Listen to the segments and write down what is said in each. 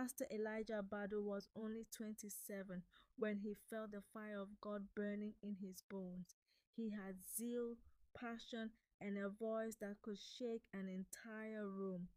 Pastor Elijah Badu was only 27 when he felt the fire of God burning in his bones. He had zeal, passion, and a voice that could shake an entire room.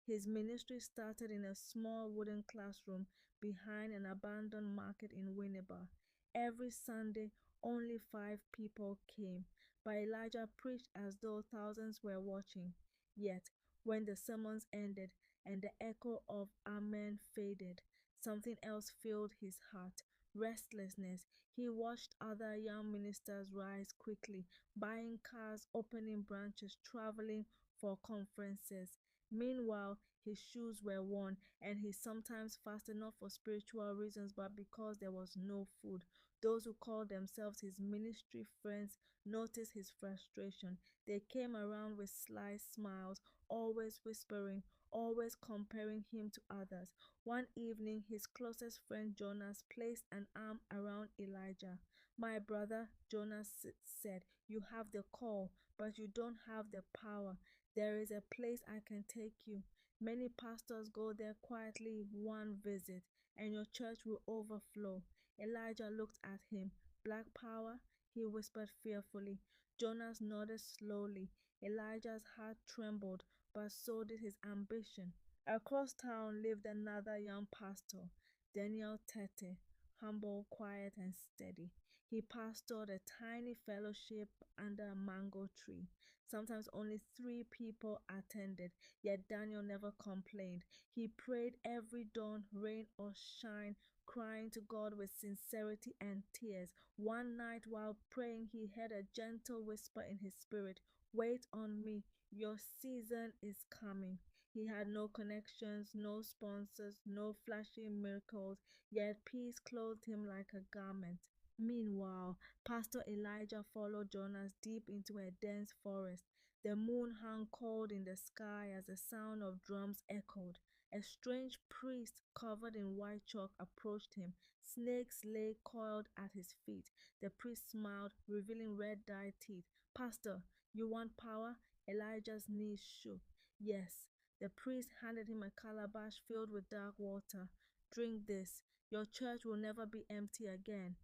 His ministry started in a small wooden classroom behind an abandoned market in Winneba. Every Sunday, only 5 people came, but Elijah preached as though thousands were watching. Yet, when the sermons ended and the echo of Amen faded, something else filled his heart: restlessness. He watched other young ministers rise quickly, buying cars, opening branches, traveling for conferences. Meanwhile, his shoes were worn, and he sometimes fasted not for spiritual reasons but because there was no food. Those who called themselves his ministry friends noticed his frustration. They came around with sly smiles, always whispering, always comparing him to others. One evening, his closest friend Jonas placed an arm around Elijah. "My brother," Jonas said, "you have the call, but you don't have the power. There is a place I can take you. Many pastors go there quietly one visit, and your church will overflow." Elijah looked at him. "Black power?" he whispered fearfully. Jonas nodded slowly. Elijah's heart trembled, but so did his ambition. Across town lived another young pastor, Daniel Tete, humble, quiet, and steady. He pastored a tiny fellowship under a mango tree. Sometimes only 3 people attended, yet Daniel never complained. He prayed every dawn, rain or shine, crying to God with sincerity and tears. One night while praying, he heard a gentle whisper in his spirit: "Wait on me, your season is coming." He had no connections, no sponsors, no flashy miracles, yet peace clothed him like a garment. Meanwhile, Pastor Elijah followed Jonas deep into a dense forest. The moon hung cold in the sky as the sound of drums echoed. A strange priest covered in white chalk approached him. Snakes lay coiled at his feet. The priest smiled, revealing red-dyed teeth. "Pastor, you want power?" Elijah's knees shook. "Yes." The priest handed him a calabash filled with dark water. "Drink this. Your church will never be empty again."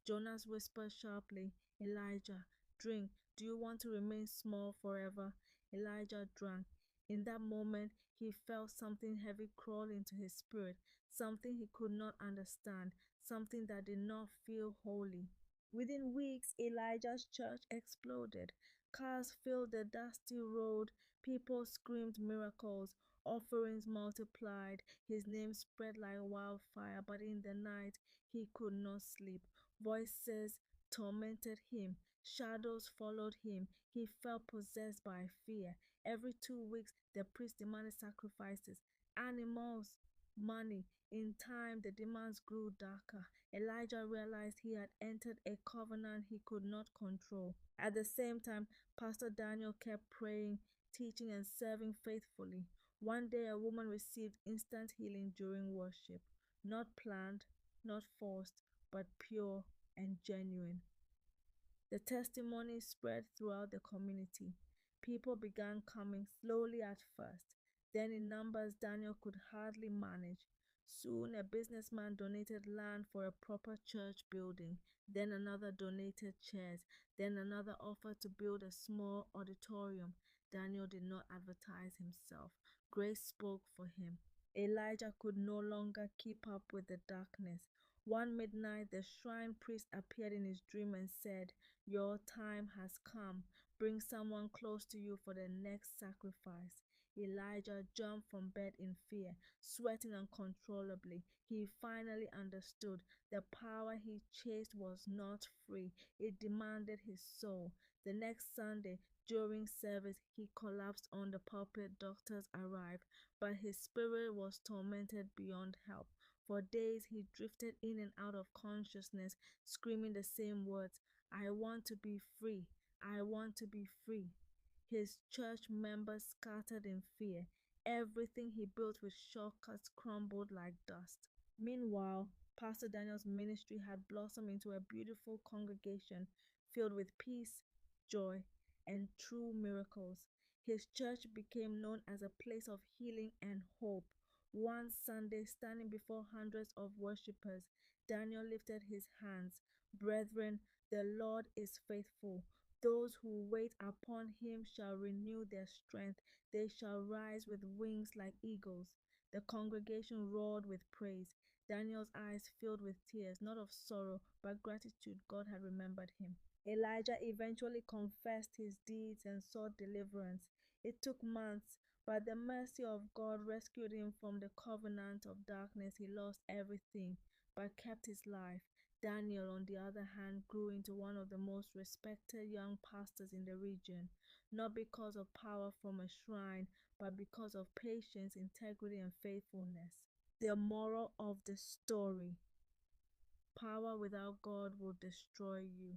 Jonas whispered sharply, "Elijah, drink. Do you want to remain small forever?" Elijah drank. In that moment, he felt something heavy crawl into his spirit, something he could not understand, something that did not feel holy. Within weeks, Elijah's church exploded. Cars filled the dusty road. People screamed miracles. Offerings multiplied. His name spread like wildfire, but in the night, he could not sleep. Voices tormented him. Shadows followed him. He felt possessed by fear. Every 2 weeks, the priest demanded sacrifices, animals, money. In time, the demands grew darker. Elijah realized he had entered a covenant he could not control. At the same time, Pastor Daniel kept praying, teaching, and serving faithfully. One day, a woman received instant healing during worship. Not planned, not forced, but pure and genuine. The testimony spread throughout the community. People began coming, slowly at first. Then, in numbers Daniel could hardly manage. Soon, a businessman donated land for a proper church building. Then another donated chairs. Then another offered to build a small auditorium. Daniel did not advertise himself. Grace spoke for him. Elijah could no longer keep up with the darkness. One midnight, the shrine priest appeared in his dream and said, "Your time has come. Bring someone close to you for the next sacrifice." Elijah jumped from bed in fear, sweating uncontrollably. He finally understood. The power he chased was not free. It demanded his soul. The next Sunday, during service, he collapsed on the pulpit. Doctors arrived, but his spirit was tormented beyond help. For days, he drifted in and out of consciousness, screaming the same words: "I want to be free. I want to be free." His church members scattered in fear. Everything he built with shortcuts crumbled like dust. Meanwhile, Pastor Daniel's ministry had blossomed into a beautiful congregation filled with peace, joy, and true miracles. His church became known as a place of healing and hope. One Sunday, standing before hundreds of worshippers, Daniel lifted his hands. Brethren, the Lord is faithful. Those who wait upon him shall renew their strength. They shall rise with wings like eagles. The congregation roared with praise. Daniel's eyes filled with tears, not of sorrow, but gratitude. God had remembered him. Elijah eventually confessed his deeds and sought deliverance. It took months, but the mercy of God rescued him from the covenant of darkness. He lost everything, but kept his life. Daniel, on the other hand, grew into one of the most respected young pastors in the region, not because of power from a shrine, but because of patience, integrity, and faithfulness. The moral of the story: power without God will destroy you.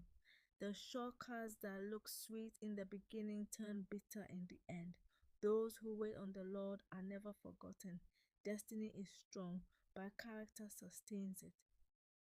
The shortcuts that look sweet in the beginning turn bitter in the end. Those who wait on the Lord are never forgotten. Destiny is strong, but character sustains it.